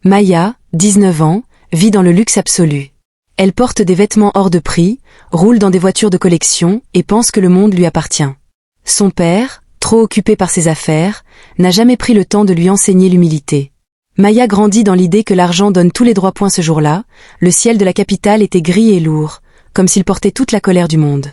Maya, 19 ans, vit dans le luxe absolu. Elle porte des vêtements hors de prix, roule dans des voitures de collection et pense que le monde lui appartient. Son père, trop occupé par ses affaires, n'a jamais pris le temps de lui enseigner l'humilité. Maya grandit dans l'idée que l'argent donne tous les droits. Ce jour-là, le ciel de la capitale était gris et lourd, comme s'il portait toute la colère du monde.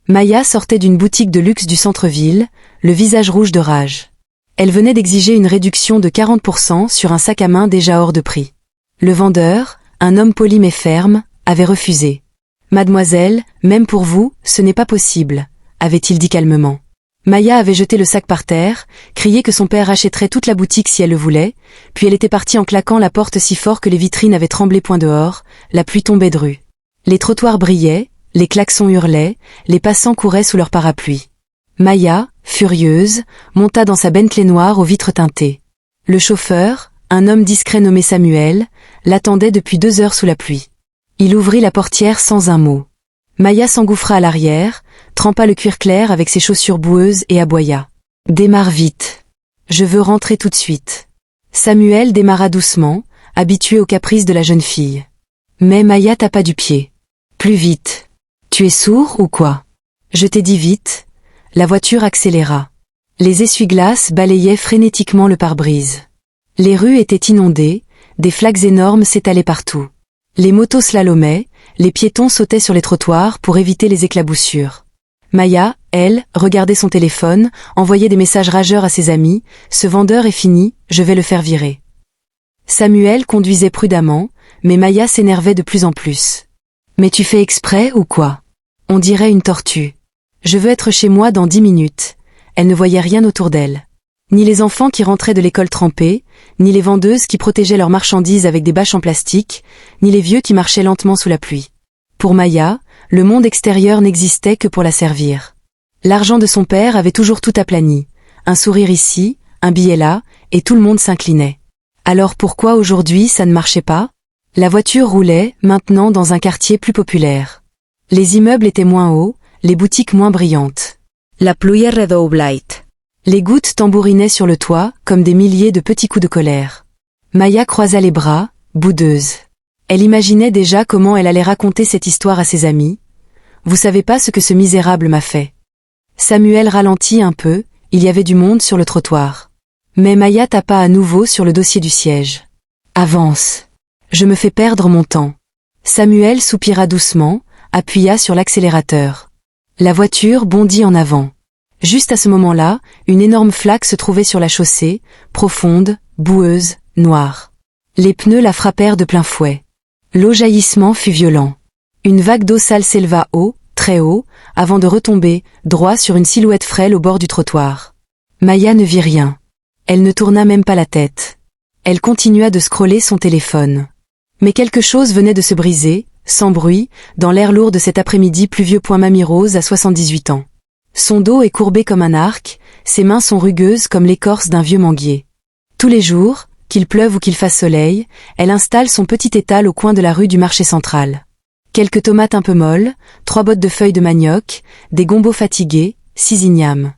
Maya sortait d'une boutique de luxe du centre-ville, le visage rouge de rage. Elle venait d'exiger une réduction de 40% sur un sac à main déjà hors de prix. Le vendeur, un homme poli mais ferme, avait refusé. « Mademoiselle, même pour vous, ce n'est pas possible », avait-il dit calmement. Maya avait jeté le sac par terre, crié que son père achèterait toute la boutique si elle le voulait, puis elle était partie en claquant la porte si fort que les vitrines avaient tremblé. Dehors, la pluie tombait de rue. Les trottoirs brillaient, les klaxons hurlaient, les passants couraient sous leurs parapluies. Maya, furieuse, monta dans sa Bentley noire aux vitres teintées. Le chauffeur, un homme discret nommé Samuel, l'attendait depuis 2 heures sous la pluie. Il ouvrit la portière sans un mot. Maya s'engouffra à l'arrière, trempa le cuir clair avec ses chaussures boueuses et aboya. « Démarre vite. Je veux rentrer tout de suite. » Samuel démarra doucement, habitué aux caprices de la jeune fille. Mais Maya tapa du pied. « Plus vite. Tu es sourd ou quoi ? Je t'ai dit vite. » La voiture accéléra. Les essuie-glaces balayaient frénétiquement le pare-brise. Les rues étaient inondées, des flaques énormes s'étalaient partout. Les motos slalomaient, les piétons sautaient sur les trottoirs pour éviter les éclaboussures. Maya, elle, regardait son téléphone, envoyait des messages rageurs à ses amis, « Ce vendeur est fini, je vais le faire virer. » Samuel conduisait prudemment, mais Maya s'énervait de plus en plus. « Mais tu fais exprès ou quoi ? On dirait une tortue. Je veux être chez moi dans 10 minutes. » Elle ne voyait rien autour d'elle. Ni les enfants qui rentraient de l'école trempés, ni les vendeuses qui protégeaient leurs marchandises avec des bâches en plastique, ni les vieux qui marchaient lentement sous la pluie. Pour Maya, le monde extérieur n'existait que pour la servir. L'argent de son père avait toujours tout aplani. Un sourire ici, un billet là, et tout le monde s'inclinait. Alors pourquoi aujourd'hui ça ne marchait pas ? La voiture roulait, maintenant dans un quartier plus populaire. Les immeubles étaient moins hauts, les boutiques moins brillantes. La pluie redoublait. Les gouttes tambourinaient sur le toit, comme des milliers de petits coups de colère. Maya croisa les bras, boudeuse. Elle imaginait déjà comment elle allait raconter cette histoire à ses amis. « Vous savez pas ce que ce misérable m'a fait. » Samuel ralentit un peu, il y avait du monde sur le trottoir. Mais Maya tapa à nouveau sur le dossier du siège. « Avance. Je me fais perdre mon temps. » Samuel soupira doucement, appuya sur l'accélérateur. La voiture bondit en avant. Juste à ce moment-là, une énorme flaque se trouvait sur la chaussée, profonde, boueuse, noire. Les pneus la frappèrent de plein fouet. L'eau jaillissement fut violent. Une vague d'eau sale s'éleva haut, très haut, avant de retomber, droit sur une silhouette frêle au bord du trottoir. Maya ne vit rien. Elle ne tourna même pas la tête. Elle continua de scroller son téléphone. Mais quelque chose venait de se briser, sans bruit, dans l'air lourd de cet après-midi pluvieux. Mamie Rose a 78 ans. Son dos est courbé comme un arc, ses mains sont rugueuses comme l'écorce d'un vieux manguier. Tous les jours, qu'il pleuve ou qu'il fasse soleil, elle installe son petit étal au coin de la rue du marché central. Quelques tomates un peu molles, 3 bottes de feuilles de manioc, des gombos fatigués, 6 ignames.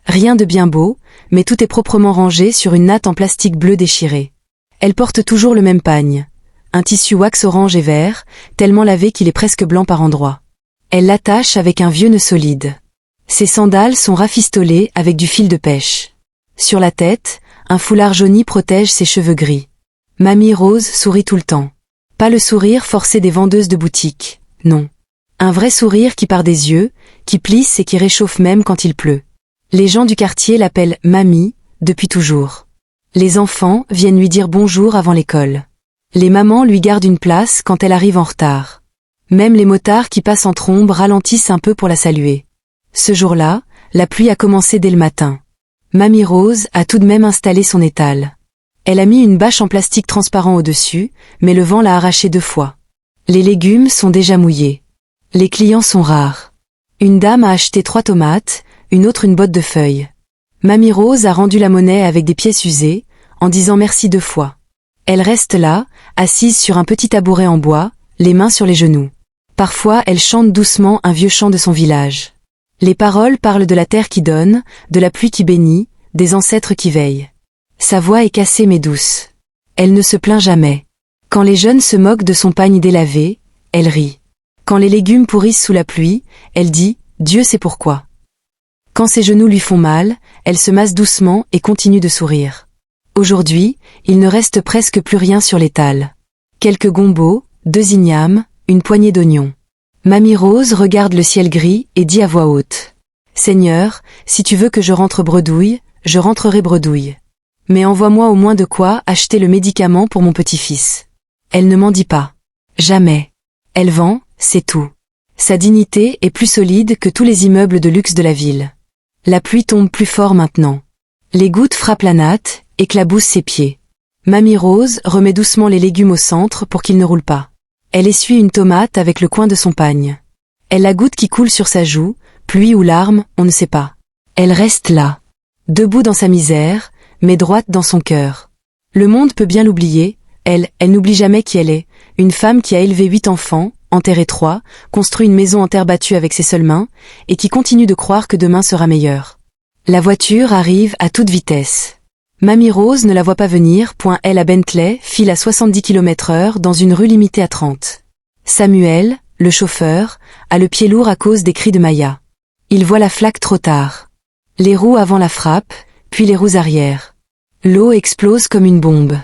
Rien de bien beau, mais tout est proprement rangé sur une natte en plastique bleu déchiré. Elle porte toujours le même pagne. Un tissu wax orange et vert, tellement lavé qu'il est presque blanc par endroits. Elle l'attache avec un vieux nœud solide. Ses sandales sont rafistolées avec du fil de pêche. Sur la tête, un foulard jauni protège ses cheveux gris. Mamie Rose sourit tout le temps. Pas le sourire forcé des vendeuses de boutique, non. Un vrai sourire qui part des yeux, qui plisse et qui réchauffe même quand il pleut. Les gens du quartier l'appellent Mamie, depuis toujours. Les enfants viennent lui dire bonjour avant l'école. Les mamans lui gardent une place quand elle arrive en retard. Même les motards qui passent en trombe ralentissent un peu pour la saluer. Ce jour-là, la pluie a commencé dès le matin. Mamie Rose a tout de même installé son étal. Elle a mis une bâche en plastique transparent au-dessus, mais le vent l'a arraché 2 fois. Les légumes sont déjà mouillés. Les clients sont rares. Une dame a acheté 3 tomates, une autre une botte de feuilles. Mamie Rose a rendu la monnaie avec des pièces usées, en disant merci 2 fois. Elle reste là, assise sur un petit tabouret en bois, les mains sur les genoux. Parfois elle chante doucement un vieux chant de son village. Les paroles parlent de la terre qui donne, de la pluie qui bénit, des ancêtres qui veillent. Sa voix est cassée mais douce. Elle ne se plaint jamais. Quand les jeunes se moquent de son pagne délavé, elle rit. Quand les légumes pourrissent sous la pluie, elle dit « Dieu sait pourquoi ». Quand ses genoux lui font mal, elle se masse doucement et continue de sourire. Aujourd'hui, il ne reste presque plus rien sur l'étal. Quelques gombots, 2 ignames, une poignée d'oignons. Mamie Rose regarde le ciel gris et dit à voix haute. « Seigneur, si tu veux que je rentre bredouille, je rentrerai bredouille. Mais envoie-moi au moins de quoi acheter le médicament pour mon petit-fils. » Elle ne m'en dit pas. Jamais. Elle vend, c'est tout. Sa dignité est plus solide que tous les immeubles de luxe de la ville. La pluie tombe plus fort maintenant. Les gouttes frappent la natte, éclaboussent ses pieds. Mamie Rose remet doucement les légumes au centre pour qu'ils ne roulent pas. Elle essuie une tomate avec le coin de son pagne. Elle la goutte qui coule sur sa joue, pluie ou larmes, on ne sait pas. Elle reste là, debout dans sa misère, mais droite dans son cœur. Le monde peut bien l'oublier, elle n'oublie jamais qui elle est, une femme qui a élevé 8 enfants, enterré 3, construit une maison en terre battue avec ses seules mains, et qui continue de croire que demain sera meilleur. La voiture arrive à toute vitesse. Mamie Rose ne la voit pas venir, la Bentley file à 70 km/h dans une rue limitée à 30. Samuel, le chauffeur, a le pied lourd à cause des cris de Maya. Il voit la flaque trop tard. Les roues avant la frappent, puis les roues arrière. L'eau explose comme une bombe.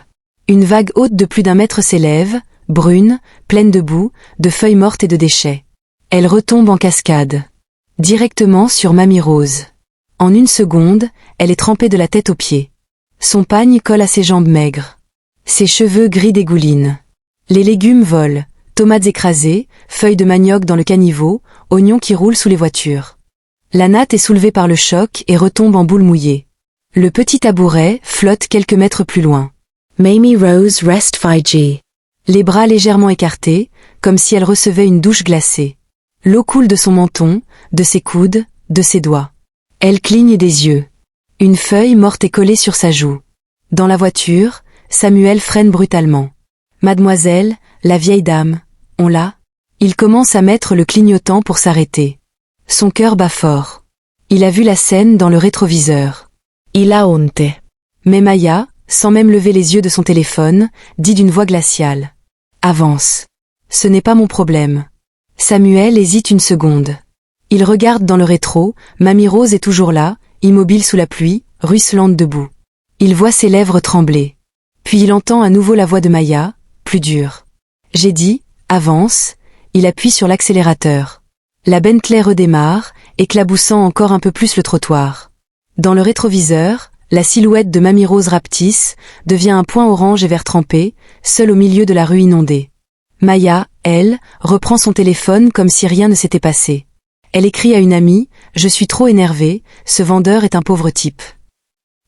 Une vague haute de plus d'1 mètre s'élève, brune, pleine de boue, de feuilles mortes et de déchets. Elle retombe en cascade. Directement sur Mamie Rose. En 1 seconde, elle est trempée de la tête aux pieds. Son pagne colle à ses jambes maigres. Ses cheveux gris dégoulinent. Les légumes volent, tomates écrasées, feuilles de manioc dans le caniveau, oignons qui roulent sous les voitures. La natte est soulevée par le choc et retombe en boule mouillée. Le petit tabouret flotte quelques mètres plus loin. Mamie Rose rest Fiji. Les bras légèrement écartés, comme si elle recevait une douche glacée. L'eau coule de son menton, de ses coudes, de ses doigts. Elle cligne des yeux. Une feuille morte est collée sur sa joue. Dans la voiture, Samuel freine brutalement. « Mademoiselle, la vieille dame, on l'a ?» Il commence à mettre le clignotant pour s'arrêter. Son cœur bat fort. Il a vu la scène dans le rétroviseur. Il a honte. Mais Maya, sans même lever les yeux de son téléphone, dit d'une voix glaciale. « Avance. Ce n'est pas mon problème. » Samuel hésite 1 seconde. Il regarde dans le rétro, Mamie Rose est toujours là, immobile sous la pluie, ruisselante debout. Il voit ses lèvres trembler. Puis il entend à nouveau la voix de Maya, plus dure. « J'ai dit, avance », il appuie sur l'accélérateur. La Bentley redémarre, éclaboussant encore un peu plus le trottoir. Dans le rétroviseur, la silhouette de Mamie Rose rapetisse, devient un point orange et vert trempé, seule au milieu de la rue inondée. Maya, elle, reprend son téléphone comme si rien ne s'était passé. Elle écrit à une amie « Je suis trop énervée, ce vendeur est un pauvre type ».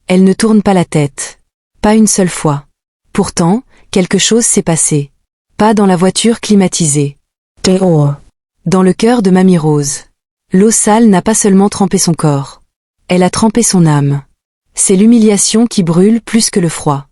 Elle ne tourne pas la tête. Pas une seule fois. Pourtant, quelque chose s'est passé. Pas dans la voiture climatisée. Dehors. Dans le cœur de Mamie Rose. L'eau sale n'a pas seulement trempé son corps. Elle a trempé son âme. C'est l'humiliation qui brûle plus que le froid.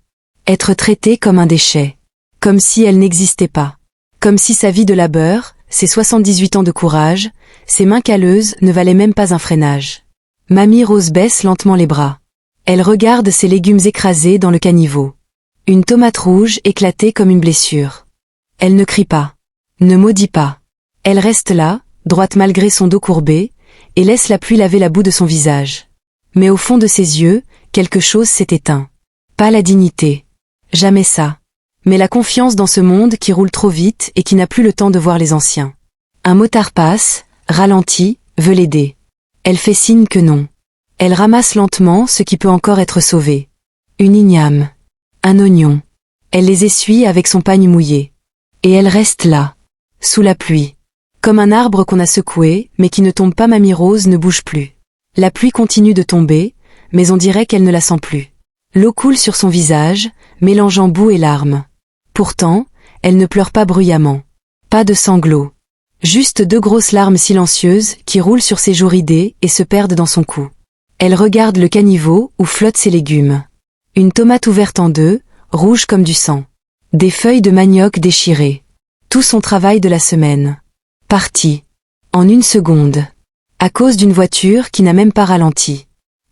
Être traitée comme un déchet. Comme si elle n'existait pas. Comme si sa vie de labeur, ses 78 ans de courage, ses mains calleuses ne valaient même pas un freinage. Mamie Rose baisse lentement les bras. Elle regarde ses légumes écrasés dans le caniveau. Une tomate rouge éclatée comme une blessure. Elle ne crie pas. Ne maudit pas. Elle reste là, droite malgré son dos courbé, et laisse la pluie laver la boue de son visage. Mais au fond de ses yeux, quelque chose s'est éteint. Pas la dignité. Jamais ça. Mais la confiance dans ce monde qui roule trop vite et qui n'a plus le temps de voir les anciens. Un motard passe, ralentit, veut l'aider. Elle fait signe que non. Elle ramasse lentement ce qui peut encore être sauvé. Une igname. Un oignon. Elle les essuie avec son pagne mouillé. Et elle reste là, sous la pluie. Comme un arbre qu'on a secoué, mais qui ne tombe pas. Mamie Rose ne bouge plus. La pluie continue de tomber, mais on dirait qu'elle ne la sent plus. L'eau coule sur son visage, mélangeant boue et larmes. Pourtant, elle ne pleure pas bruyamment. Pas de sanglots. Juste 2 grosses larmes silencieuses qui roulent sur ses joues ridées et se perdent dans son cou. Elle regarde le caniveau où flottent ses légumes. Une tomate ouverte en 2, rouge comme du sang. Des feuilles de manioc déchirées. Tout son travail de la semaine. Parti. En 1 seconde. À cause d'une voiture qui n'a même pas ralenti.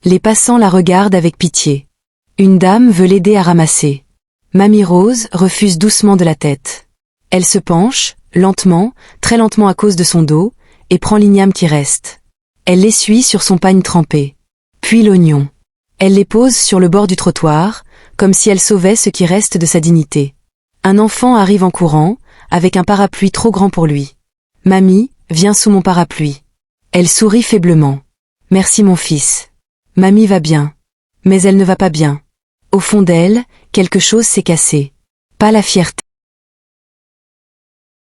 Les passants la regardent avec pitié. Une dame veut l'aider à ramasser. Mamie Rose refuse doucement de la tête. Elle se penche, lentement, très lentement à cause de son dos, et prend l'igname qui reste. Elle l'essuie sur son pagne trempé. Puis l'oignon. Elle les pose sur le bord du trottoir, comme si elle sauvait ce qui reste de sa dignité. Un enfant arrive en courant, avec un parapluie trop grand pour lui. Mamie, viens sous mon parapluie. Elle sourit faiblement. Merci mon fils. Mamie va bien. Mais elle ne va pas bien. Au fond d'elle, quelque chose s'est cassé. Pas la fierté.